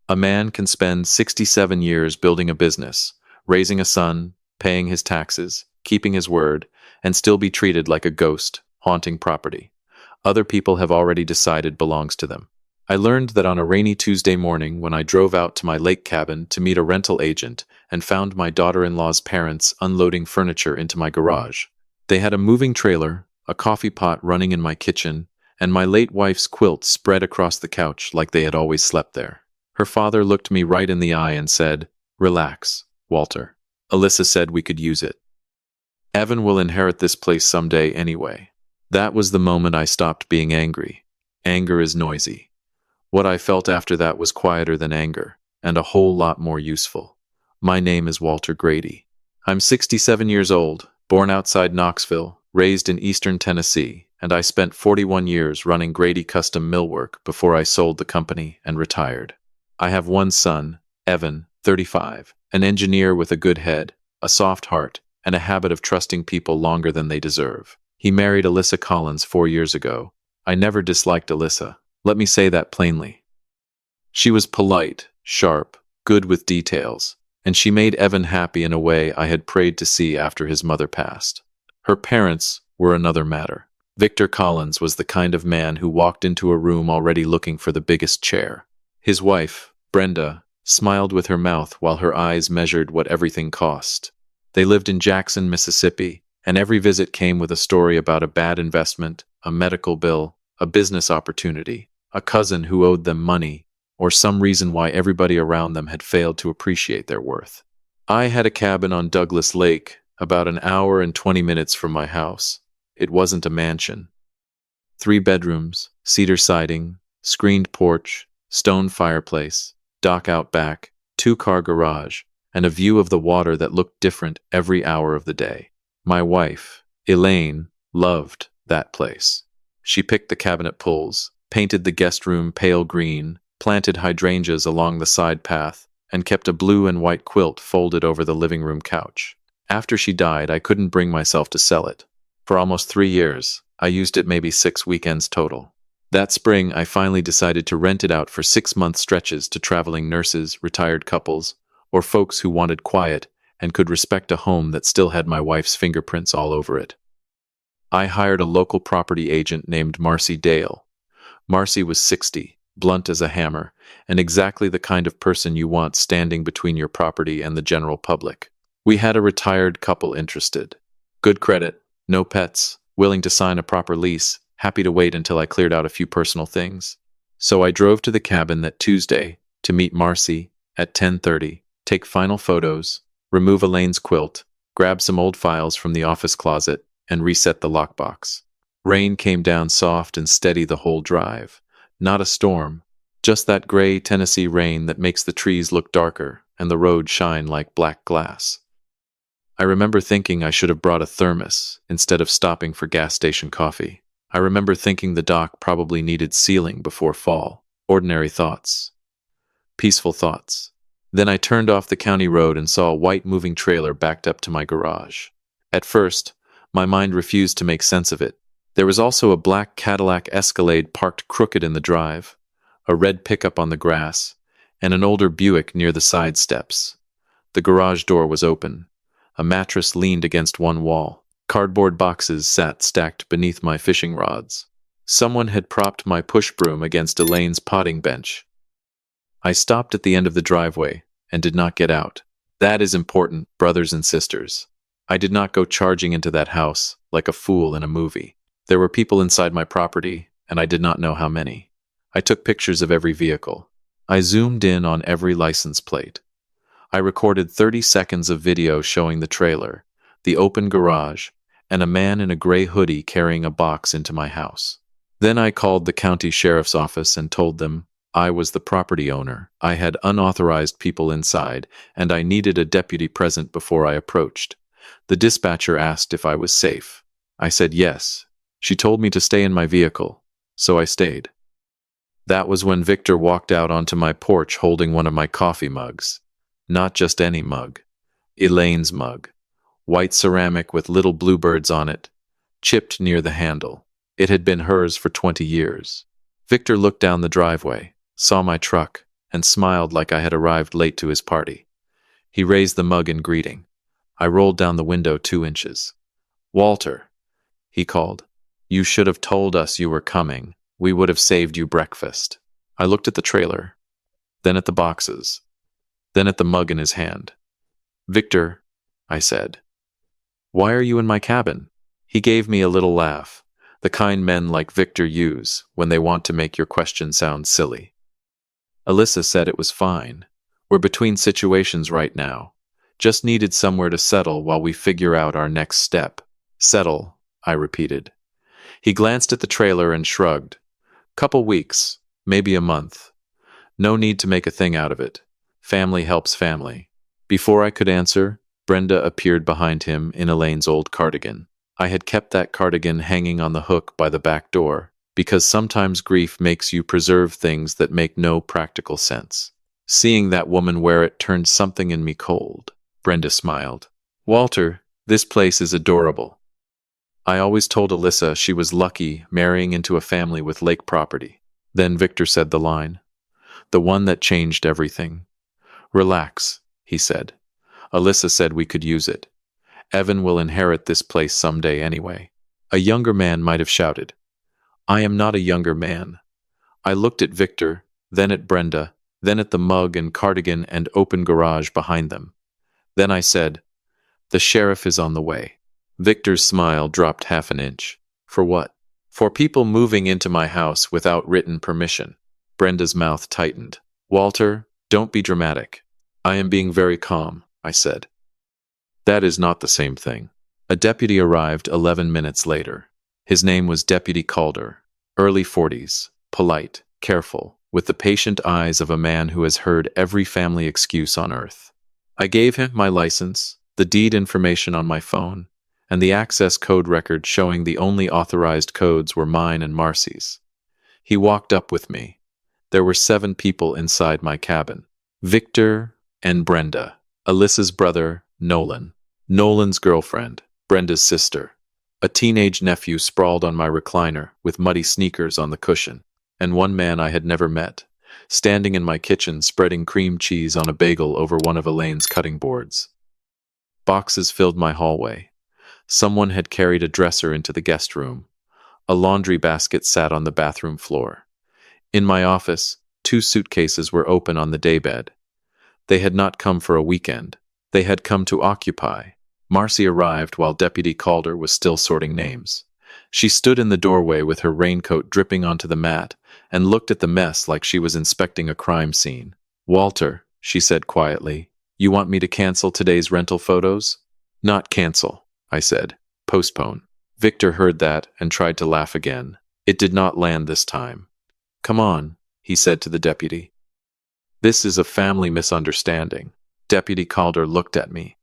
A man can spend 67 years building a business, raising a son, paying his taxes, keeping his word, and still be treated like a ghost, haunting property other people have already decided belongs to them. I learned that on a rainy Tuesday morning when I drove out to my lake cabin to meet a rental agent and found my daughter-in-law's parents unloading furniture into my garage. They had a moving trailer, a coffee pot running in my kitchen, and my late wife's quilt spread across the couch like they had always slept there. Her father looked me right in the eye and said, "Relax, Walter. Alyssa said we could use it. Evan will inherit this place someday anyway." That was the moment I stopped being angry. Anger is noisy. What I felt after that was quieter than anger, and a whole lot more useful. My name is Walter Grady. I'm 67 years old, born outside Knoxville, raised in eastern Tennessee, and I spent 41 years running Grady Custom Millwork before I sold the company and retired. I have one son, Evan, 35, an engineer with a good head, a soft heart, and a habit of trusting people longer than they deserve. He married Alyssa Collins 4 years ago. I never disliked Alyssa. Let me say that plainly. She was polite, sharp, good with details, and she made Evan happy in a way I had prayed to see after his mother passed. Her parents were another matter. Victor Collins was the kind of man who walked into a room already looking for the biggest chair. His wife, Brenda, smiled with her mouth while her eyes measured what everything cost. They lived in Jackson, Mississippi, and every visit came with a story about a bad investment, a medical bill, a business opportunity, a cousin who owed them money, or some reason why everybody around them had failed to appreciate their worth. I had a cabin on Douglas Lake, about an hour and 20 minutes from my house. It wasn't a mansion. 3 bedrooms, cedar siding, screened porch, stone fireplace, dock out back, 2-car garage, and a view of the water that looked different every hour of the day. My wife, Elaine, loved that place. She picked the cabinet pulls, painted the guest room pale green, planted hydrangeas along the side path, and kept a blue and white quilt folded over the living room couch. After she died, I couldn't bring myself to sell it. For almost 3 years, I used it maybe 6 weekends total. That spring, I finally decided to rent it out for 6-month stretches to traveling nurses, retired couples, or folks who wanted quiet and could respect a home that still had my wife's fingerprints all over it. I hired a local property agent named Marcy Dale. Marcy was 60, blunt as a hammer, and exactly the kind of person you want standing between your property and the general public. We had a retired couple interested. Good credit, no pets, willing to sign a proper lease, happy to wait until I cleared out a few personal things. So I drove to the cabin that Tuesday to meet Marcy at 10:30, take final photos, remove Elaine's quilt, grab some old files from the office closet, and reset the lockbox. Rain came down soft and steady the whole drive. Not a storm, just that gray Tennessee rain that makes the trees look darker and the road shine like black glass. I remember thinking I should have brought a thermos instead of stopping for gas station coffee. I remember thinking the dock probably needed sealing before fall. Ordinary thoughts. Peaceful thoughts. Then I turned off the county road and saw a white moving trailer backed up to my garage. At first, my mind refused to make sense of it. There was also a black Cadillac Escalade parked crooked in the drive, a red pickup on the grass, and an older Buick near the side steps. The garage door was open. A mattress leaned against one wall. Cardboard boxes sat stacked beneath my fishing rods. Someone had propped my push broom against Elaine's potting bench. I stopped at the end of the driveway and did not get out. That is important, brothers and sisters. I did not go charging into that house like a fool in a movie. There were people inside my property, and I did not know how many. I took pictures of every vehicle. I zoomed in on every license plate. I recorded 30 seconds of video showing the trailer, the open garage, and a man in a gray hoodie carrying a box into my house. Then I called the county sheriff's office and told them I was the property owner. I had unauthorized people inside, and I needed a deputy present before I approached. The dispatcher asked if I was safe. I said yes. She told me to stay in my vehicle, so I stayed. That was when Victor walked out onto my porch holding one of my coffee mugs. Not just any mug. Elaine's mug. White ceramic with little bluebirds on it, chipped near the handle. It had been hers for 20 years. Victor looked down the driveway, saw my truck, and smiled like I had arrived late to his party. He raised the mug in greeting. I rolled down the window 2 inches. "Walter," he called. "You should have told us you were coming. We would have saved you breakfast." I looked at the trailer, then at the boxes, then at the mug in his hand. "Victor," I said, "why are you in my cabin?" He gave me a little laugh, the kind men like Victor use when they want to make your question sound silly. "Alyssa said it was fine. We're between situations right now. Just needed somewhere to settle while we figure out our next step." "Settle," I repeated. He glanced at the trailer and shrugged. "Couple weeks, maybe a month. No need to make a thing out of it. Family helps family." Before I could answer, Brenda appeared behind him in Elaine's old cardigan. I had kept that cardigan hanging on the hook by the back door, because sometimes grief makes you preserve things that make no practical sense. Seeing that woman wear it turned something in me cold. Brenda smiled. "Walter, this place is adorable. I always told Alyssa she was lucky marrying into a family with lake property." Then Victor said the line, the one that changed everything. "Relax," he said. "Alyssa said we could use it. Evan will inherit this place someday anyway." A younger man might have shouted. I am not a younger man. I looked at Victor, then at Brenda, then at the mug and cardigan and open garage behind them. Then I said, "The sheriff is on the way." Victor's smile dropped half an inch. "For what?" "For people moving into my house without written permission." Brenda's mouth tightened. "Walter, don't be dramatic." "I am being very calm," I said. "That is not the same thing." A deputy arrived 11 minutes later. His name was Deputy Calder, early 40s, polite, careful, with the patient eyes of a man who has heard every family excuse on earth. I gave him my license, the deed information on my phone, and the access code record showing the only authorized codes were mine and Marcy's. He walked up with me. There were 7 people inside my cabin. Victor and Brenda, Alyssa's brother, Nolan, Nolan's girlfriend, Brenda's sister, a teenage nephew sprawled on my recliner with muddy sneakers on the cushion, and one man I had never met, standing in my kitchen spreading cream cheese on a bagel over one of Elaine's cutting boards. Boxes filled my hallway. Someone had carried a dresser into the guest room. A laundry basket sat on the bathroom floor. In my office, 2 suitcases were open on the daybed. They had not come for a weekend. They had come to occupy. Marcy arrived while Deputy Calder was still sorting names. She stood in the doorway with her raincoat dripping onto the mat and looked at the mess like she was inspecting a crime scene. "Walter," she said quietly, "you want me to cancel today's rental photos?" "Not cancel," I said. "Postpone." Victor heard that and tried to laugh again. It did not land this time. "Come on," he said to the deputy. "This is a family misunderstanding." Deputy Calder looked at me.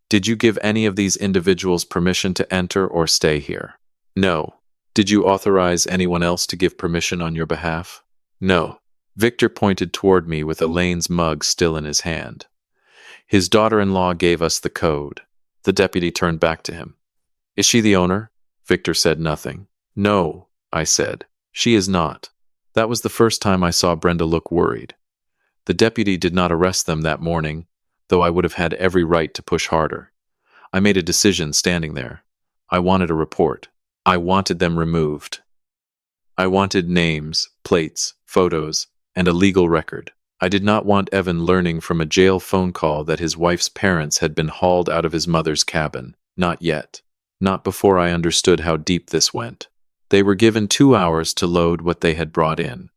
"Did you give any of these individuals permission to enter or stay here?" "No." "Did you authorize anyone else to give permission on your behalf?" "No." Victor pointed toward me with Elaine's mug still in his hand. "His daughter-in-law gave us the code." The deputy turned back to him. "Is she the owner?" Victor said nothing. "No," I said. "She is not." That was the first time I saw Brenda look worried. The deputy did not arrest them that morning, though I would have had every right to push harder. I made a decision standing there. I wanted a report. I wanted them removed. I wanted names, plates, photos, and a legal record. I did not want Evan learning from a jail phone call that his wife's parents had been hauled out of his mother's cabin. Not yet. Not before I understood how deep this went. They were given 2 hours to load what they had brought in.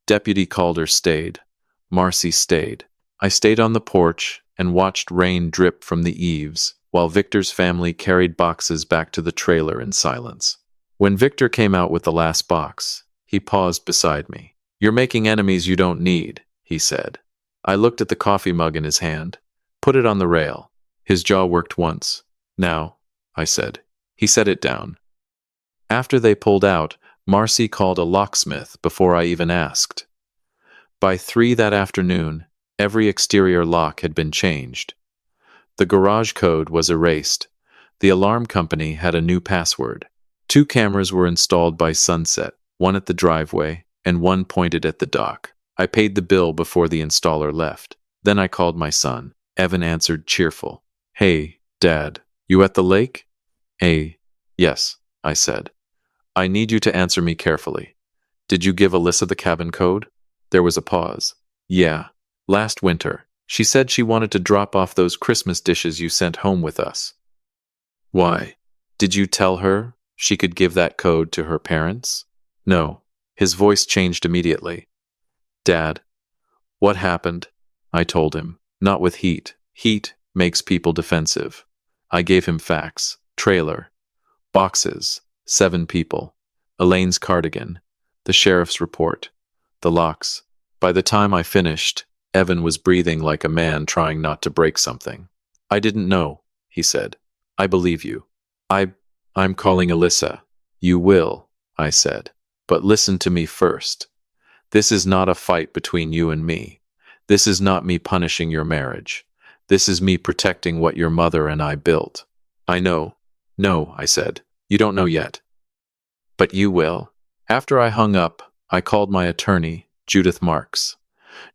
Deputy Calder stayed. Marcy stayed. I stayed on the porch and watched rain drip from the eaves, while Victor's family carried boxes back to the trailer in silence. When Victor came out with the last box, he paused beside me. "You're making enemies you don't need," he said. I looked at the coffee mug in his hand. "Put it on the rail." His jaw worked once. "Now," I said. He set it down. After they pulled out, Marcy called a locksmith before I even asked. By 3 that afternoon, every exterior lock had been changed. The garage code was erased. The alarm company had a new password. 2 cameras were installed by sunset, one at the driveway and one pointed at the dock. I paid the bill before the installer left. Then I called my son. Evan answered cheerful. Hey, Dad, you at the lake? Hey, yes, I said. I need you to answer me carefully. Did you give Alyssa the cabin code? There was a pause. Yeah, last winter. She said she wanted to drop off those Christmas dishes you sent home with us. Why? Did you tell her she could give that code to her parents? No. His voice changed immediately. Dad, what happened? I told him, not with heat. Heat makes people defensive. I gave him facts. Trailer. Boxes. 7 people. Elaine's cardigan. The sheriff's report. The locks. By the time I finished, Evan was breathing like a man trying not to break something. I didn't know, he said. I believe you. I'm calling Alyssa. You will, I said. But listen to me first. This is not a fight between you and me. This is not me punishing your marriage. This is me protecting what your mother and I built. I know. No, I said. You don't know yet. But you will. After I hung up, I called my attorney, Judith Marks.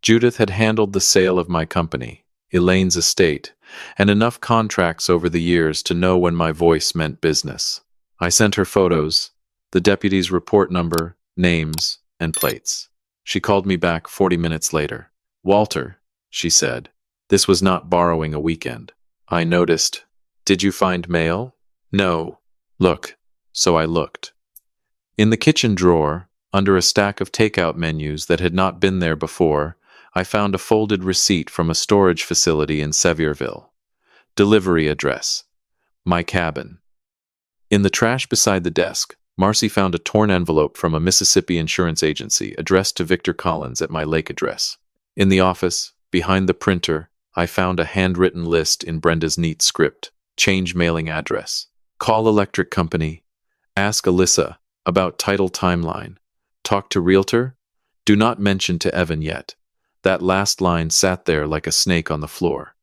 Judith had handled the sale of my company, Elaine's estate, and enough contracts over the years to know when my voice meant business. I sent her photos, the deputy's report number, names, and plates. She called me back 40 minutes later. Walter, she said, this was not borrowing a weekend. I noticed. Did you find mail? No. Look. So I looked. In the kitchen drawer, under a stack of takeout menus that had not been there before, I found a folded receipt from a storage facility in Sevierville. Delivery address. My cabin. In the trash beside the desk, Marcy found a torn envelope from a Mississippi insurance agency addressed to Victor Collins at my lake address. In the office, behind the printer, I found a handwritten list in Brenda's neat script. Change mailing address. Call electric company. Ask Alyssa about title timeline. Talk to realtor. Do not mention to Evan yet. That last line sat there like a snake on the floor.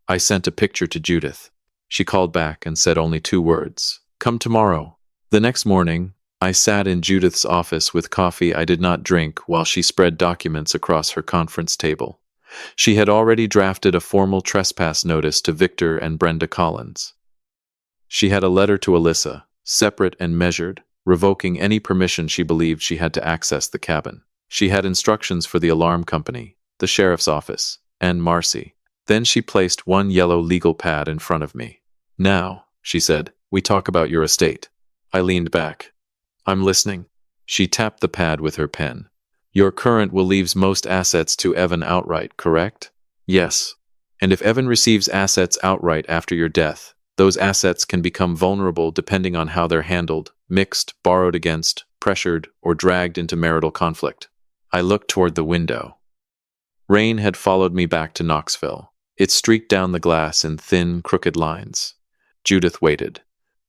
I sent a picture to Judith. She called back and said only 2 words. Come tomorrow. The next morning, I sat in Judith's office with coffee I did not drink while she spread documents across her conference table. She had already drafted a formal trespass notice to Victor and Brenda Collins. She had a letter to Alyssa, separate and measured, revoking any permission she believed she had to access the cabin. She had instructions for the alarm company, the sheriff's office, and Marcy. Then she placed 1 yellow legal pad in front of me. Now, she said, we talk about your estate. I leaned back. I'm listening. She tapped the pad with her pen. Your current will leave most assets to Evan outright, correct? Yes. And if Evan receives assets outright after your death, those assets can become vulnerable depending on how they're handled, mixed, borrowed against, pressured, or dragged into marital conflict. I looked toward the window. Rain had followed me back to Knoxville. It streaked down the glass in thin, crooked lines. Judith waited.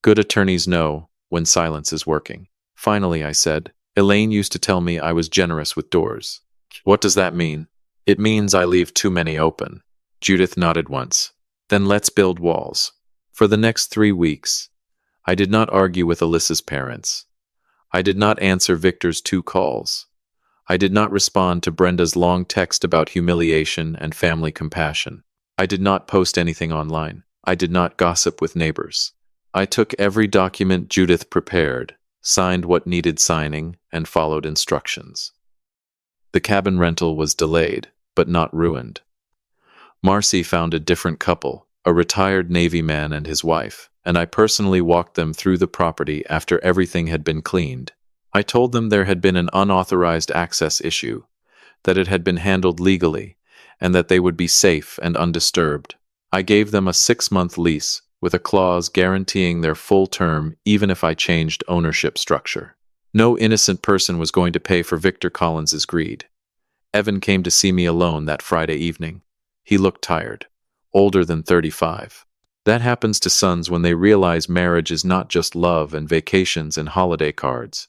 Good attorneys know when silence is working. Finally, I said, Elaine used to tell me I was generous with doors. What does that mean? It means I leave too many open. Judith nodded once. Then let's build walls. For the next 3 weeks, I did not argue with Alyssa's parents. I did not answer Victor's 2 calls. I did not respond to Brenda's long text about humiliation and family compassion. I did not post anything online. I did not gossip with neighbors. I took every document Judith prepared, signed what needed signing, and followed instructions. The cabin rental was delayed, but not ruined. Marcy found a different couple, a retired Navy man and his wife, and I personally walked them through the property after everything had been cleaned. I told them there had been an unauthorized access issue, that it had been handled legally, and that they would be safe and undisturbed. I gave them a 6-month lease, with a clause guaranteeing their full term even if I changed ownership structure. No innocent person was going to pay for Victor Collins's greed. Evan came to see me alone that Friday evening. He looked tired, older than 35. That happens to sons when they realize marriage is not just love and vacations and holiday cards.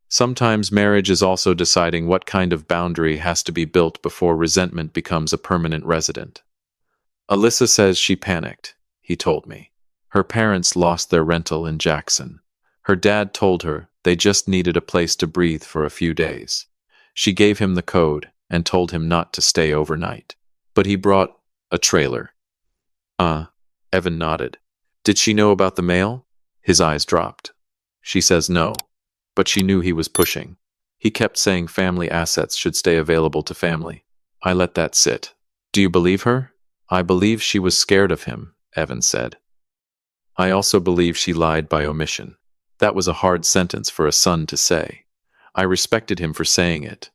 Sometimes marriage is also deciding what kind of boundary has to be built before resentment becomes a permanent resident. Alyssa says she panicked, he told me. Her parents lost their rental in Jackson. Her dad told her they just needed a place to breathe for a few days. She gave him the code, and told him not to stay overnight. But he brought a trailer. Evan nodded. Did she know about the mail? His eyes dropped. She says no, but she knew he was pushing. He kept saying family assets should stay available to family. I let that sit. Do you believe her? I believe she was scared of him, Evan said. I also believe she lied by omission. That was a hard sentence for a son to say. I respected him for saying it.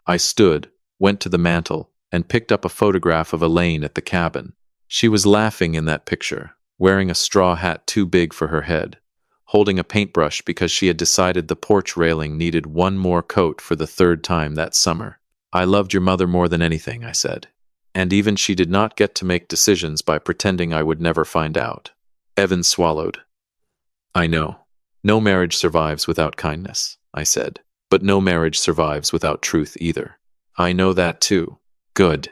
I stood, went to the mantel, and picked up a photograph of Elaine at the cabin. She was laughing in that picture, wearing a straw hat too big for her head, holding a paintbrush because she had decided the porch railing needed one more coat for the third time that summer. I loved your mother more than anything, I said. And even she did not get to make decisions by pretending I would never find out. Evan swallowed. I know. No marriage survives without kindness, I said. But no marriage survives without truth either. I know that too. Good.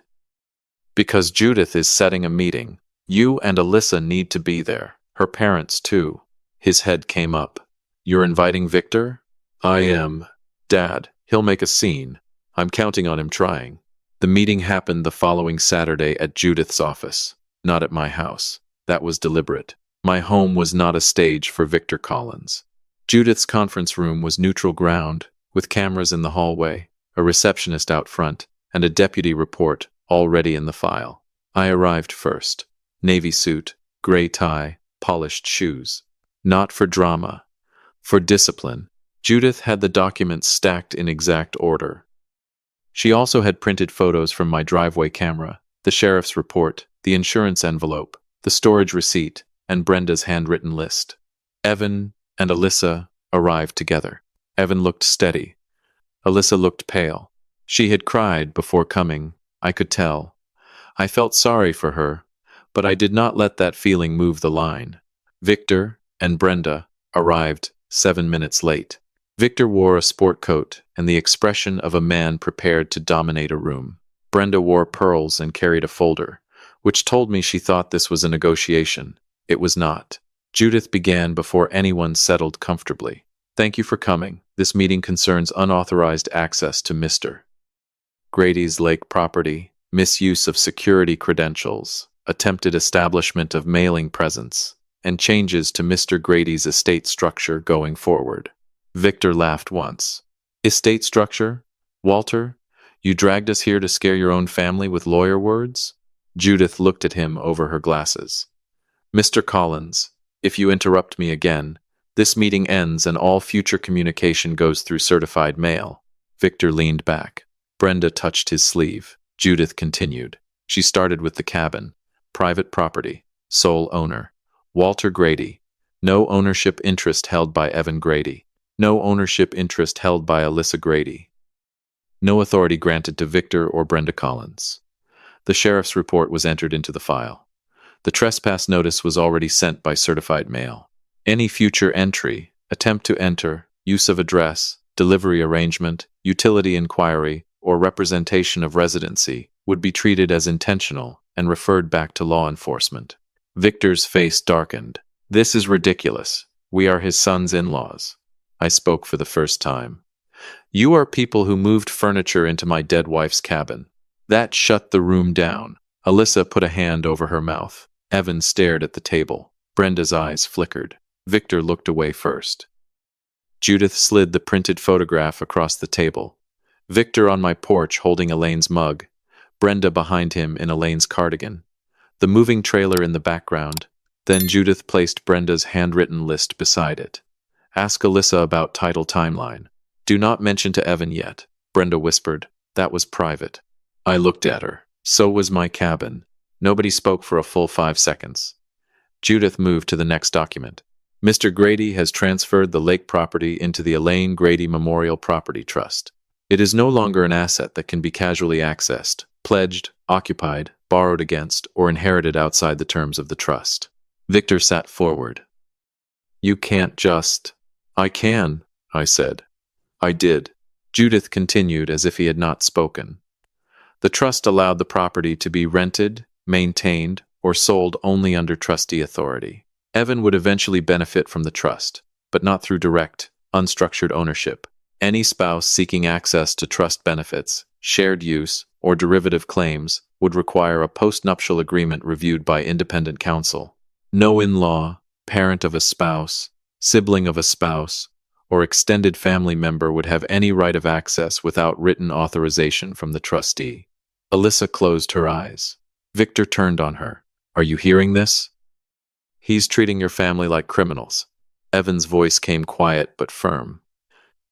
Because Judith is setting a meeting. You and Alyssa need to be there. Her parents too. His head came up. You're inviting Victor? I am. Dad, he'll make a scene. I'm counting on him trying. The meeting happened the following Saturday at Judith's office, not at my house. That was deliberate. My home was not a stage for Victor Collins. Judith's conference room was neutral ground, with cameras in the hallway, a receptionist out front, and a deputy report already in the file. I arrived first. Navy suit, gray tie, polished shoes. Not for drama, for discipline. Judith had the documents stacked in exact order. She also had printed photos from my driveway camera, the sheriff's report, the insurance envelope, the storage receipt, and Brenda's handwritten list. Evan and Alyssa arrived together. Evan looked steady. Alyssa looked pale. She had cried before coming, I could tell. I felt sorry for her, but I did not let that feeling move the line. Victor and Brenda arrived 7 minutes late. Victor wore a sport coat and the expression of a man prepared to dominate a room. Brenda wore pearls and carried a folder, which told me she thought this was a negotiation. It was not. Judith began before anyone settled comfortably. Thank you for coming. This meeting concerns unauthorized access to Mr. Grady's lake property, misuse of security credentials, attempted establishment of mailing presence, and changes to Mr. Grady's estate structure going forward. Victor laughed once. Estate structure? Walter, you dragged us here to scare your own family with lawyer words? Judith looked at him over her glasses. Mr. Collins, if you interrupt me again, this meeting ends and all future communication goes through certified mail. Victor leaned back. Brenda touched his sleeve. Judith continued. She started with the cabin. Private property. Sole owner. Walter Grady. No ownership interest held by Evan Grady. No ownership interest held by Alyssa Grady. No authority granted to Victor or Brenda Collins. The sheriff's report was entered into the file. The trespass notice was already sent by certified mail. Any future entry, attempt to enter, use of address, delivery arrangement, utility inquiry, or representation of residency would be treated as intentional and referred back to law enforcement. Victor's face darkened. This is ridiculous. We are his son's in-laws. I spoke for the first time. You are people who moved furniture into my dead wife's cabin. That shut the room down. Alyssa put a hand over her mouth. Evan stared at the table. Brenda's eyes flickered. Victor looked away first. Judith slid the printed photograph across the table. Victor on my porch holding Elaine's mug. Brenda behind him in Elaine's cardigan. The moving trailer in the background. Then Judith placed Brenda's handwritten list beside it. Ask Alyssa about title timeline. Do not mention to Evan yet, Brenda whispered. That was private. I looked at her. So was my cabin. Nobody spoke for a full 5 seconds. Judith moved to the next document. Mr. Grady has transferred the lake property into the Elaine Grady Memorial Property Trust. It is no longer an asset that can be casually accessed, pledged, occupied, borrowed against, or inherited outside the terms of the trust. Victor sat forward. You can't just... I can, I said. I did. Judith continued as if he had not spoken. The trust allowed the property to be rented, maintained, or sold only under trustee authority. Evan would eventually benefit from the trust, but not through direct, unstructured ownership. Any spouse seeking access to trust benefits shared use, or derivative claims would require a postnuptial agreement reviewed by independent counsel. No in-law, parent of a spouse, sibling of a spouse, or extended family member would have any right of access without written authorization from the trustee. Alyssa closed her eyes. Victor turned on her. Are you hearing this? He's treating your family like criminals. Evan's voice came quiet but firm.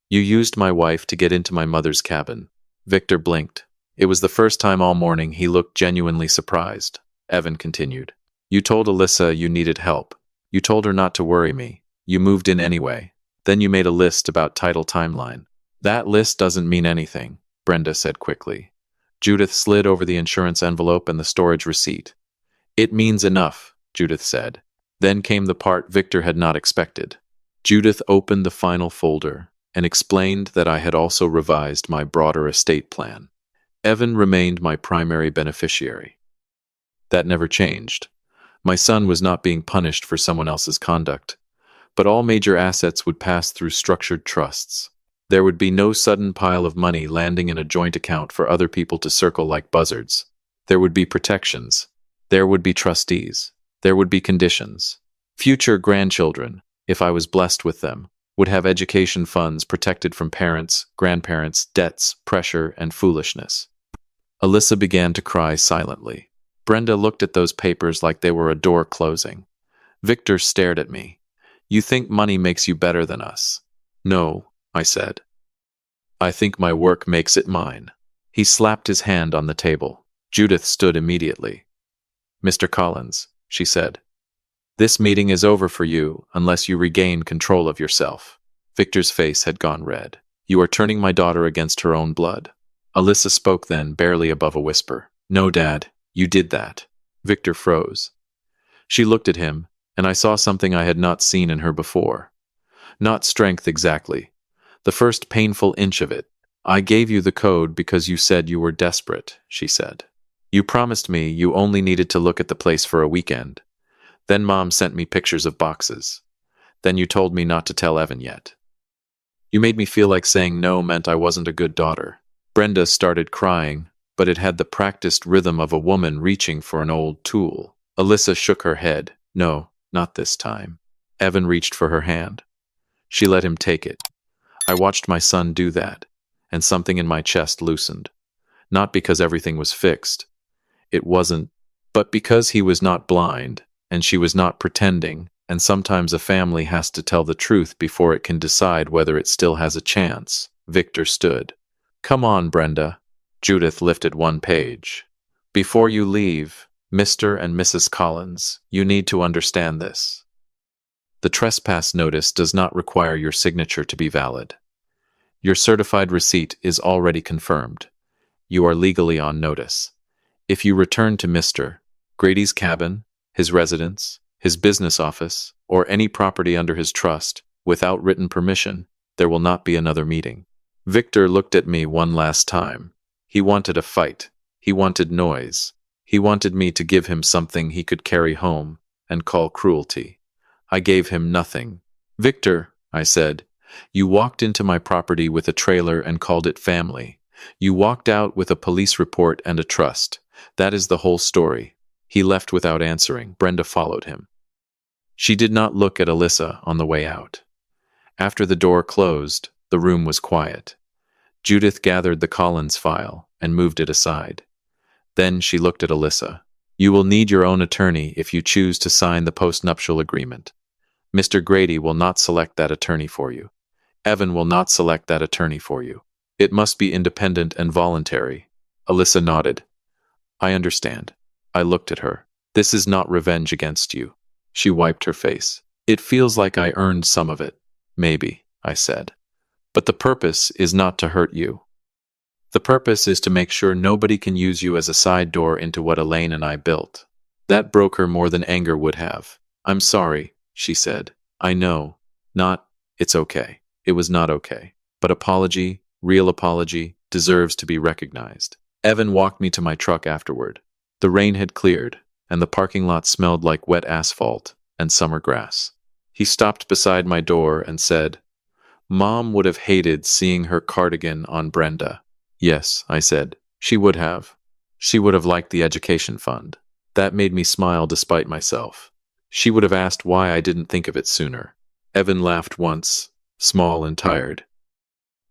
You used my wife to get into my mother's cabin. Victor blinked. It was the first time all morning he looked genuinely surprised. Evan continued. You told Alyssa you needed help. You told her not to worry me. You moved in anyway. Then you made a list about title timeline. That list doesn't mean anything, Brenda said quickly. Judith slid over the insurance envelope and the storage receipt. It means enough, Judith said. Then came the part Victor had not expected. Judith opened the final folder and explained that I had also revised my broader estate plan. Evan remained my primary beneficiary. That never changed. My son was not being punished for someone else's conduct, but all major assets would pass through structured trusts. There would be no sudden pile of money landing in a joint account for other people to circle like buzzards. There would be protections. There would be trustees. There would be conditions. Future grandchildren, if I was blessed with them, would have education funds protected from parents, grandparents, debts, pressure, and foolishness. Alyssa began to cry silently. Brenda looked at those papers like they were a door closing. Victor stared at me. You think money makes you better than us? No, I said. I think my work makes it mine. He slapped his hand on the table. Judith stood immediately. Mr. Collins, she said. This meeting is over for you unless you regain control of yourself. Victor's face had gone red. You are turning my daughter against her own blood. Alyssa spoke then, barely above a whisper. No, Dad, you did that. Victor froze. She looked at him, and I saw something I had not seen in her before. Not strength exactly. The first painful inch of it. I gave you the code because you said you were desperate, she said. You promised me you only needed to look at the place for a weekend. Then Mom sent me pictures of boxes. Then you told me not to tell Evan yet. You made me feel like saying no meant I wasn't a good daughter. Brenda started crying, but it had the practiced rhythm of a woman reaching for an old tool. Alyssa shook her head. No, not this time. Evan reached for her hand. She let him take it. I watched my son do that, and something in my chest loosened. Not because everything was fixed. It wasn't, but because he was not blind, and she was not pretending, and sometimes a family has to tell the truth before it can decide whether it still has a chance. Victor stood. Come on, Brenda. Judith lifted one page. Before you leave, Mr. and Mrs. Collins, you need to understand this. The trespass notice does not require your signature to be valid. Your certified receipt is already confirmed. You are legally on notice. If you return to Mr. Grady's cabin, his residence, his business office, or any property under his trust, without written permission, there will not be another meeting. Victor looked at me one last time. He wanted a fight. He wanted noise. He wanted me to give him something he could carry home and call cruelty. I gave him nothing. Victor, I said, you walked into my property with a trailer and called it family. You walked out with a police report and a trust. That is the whole story. He left without answering. Brenda followed him. She did not look at Alyssa on the way out. After the door closed, the room was quiet. Judith gathered the Collins file and moved it aside. Then she looked at Alyssa. You will need your own attorney if you choose to sign the postnuptial agreement. Mr. Grady will not select that attorney for you. Evan will not select that attorney for you. It must be independent and voluntary. Alyssa nodded. I understand. I looked at her. This is not revenge against you. She wiped her face. It feels like I earned some of it. Maybe, I said. But the purpose is not to hurt you. The purpose is to make sure nobody can use you as a side door into what Elaine and I built. That broke her more than anger would have. I'm sorry, she said. I know. Not, it's okay. It was not okay. But apology, real apology, deserves to be recognized. Evan walked me to my truck afterward. The rain had cleared, and the parking lot smelled like wet asphalt and summer grass. He stopped beside my door and said, Mom would have hated seeing her cardigan on Brenda. Yes, I said. She would have. She would have liked the education fund. That made me smile despite myself. She would have asked why I didn't think of it sooner. Evan laughed once, small and tired.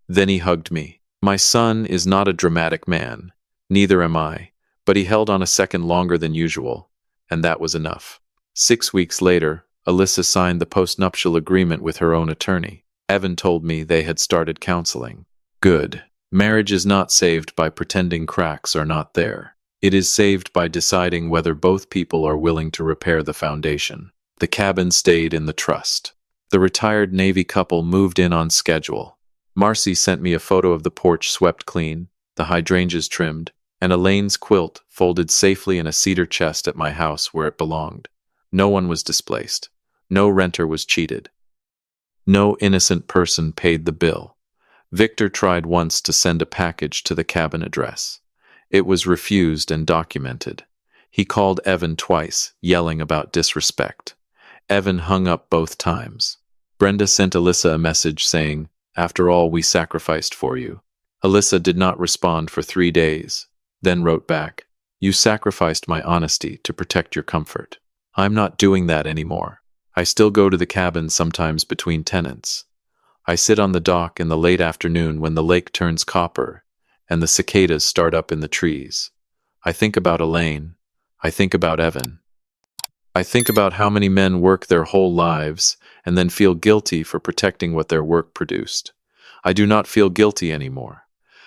Then he hugged me. My son is not a dramatic man. Neither am I. But he held on a second longer than usual, and that was enough. 6 weeks later, Alyssa signed the postnuptial agreement with her own attorney. Evan told me they had started counseling. Good. Marriage is not saved by pretending cracks are not there. It is saved by deciding whether both people are willing to repair the foundation. The cabin stayed in the trust. The retired Navy couple moved in on schedule. Marcy sent me a photo of the porch swept clean, the hydrangeas trimmed, and Elaine's quilt folded safely in a cedar chest at my house where it belonged. No one was displaced. No renter was cheated. No innocent person paid the bill. Victor tried once to send a package to the cabin address. It was refused and documented. He called Evan twice, yelling about disrespect. Evan hung up both times. Brenda sent Alyssa a message saying, "After all we sacrificed for you." Alyssa did not respond for 3 days, then wrote back, "You sacrificed my honesty to protect your comfort. I'm not doing that anymore. I still go to the cabin sometimes between tenants. I sit on the dock in the late afternoon when the lake turns copper and the cicadas start up in the trees. I think about Elaine. I think about Evan. I think about how many men work their whole lives and then feel guilty for protecting what their work produced. I do not feel guilty anymore.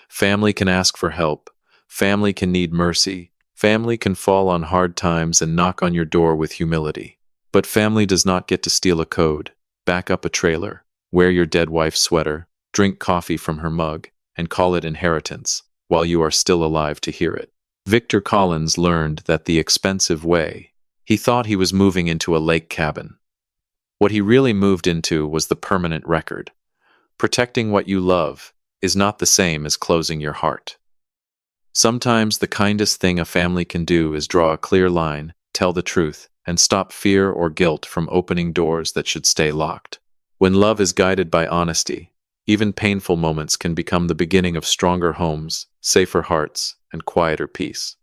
Family can ask for help. Family can need mercy. Family can fall on hard times and knock on your door with humility. But family does not get to steal a code, back up a trailer, wear your dead wife's sweater, drink coffee from her mug, and call it inheritance while you are still alive to hear it. Victor Collins learned that the expensive way. He thought he was moving into a lake cabin. What he really moved into was the permanent record. Protecting what you love is not the same as closing your heart. Sometimes the kindest thing a family can do is draw a clear line, tell the truth, and stop fear or guilt from opening doors that should stay locked. When love is guided by honesty, even painful moments can become the beginning of stronger homes, safer hearts, and quieter peace.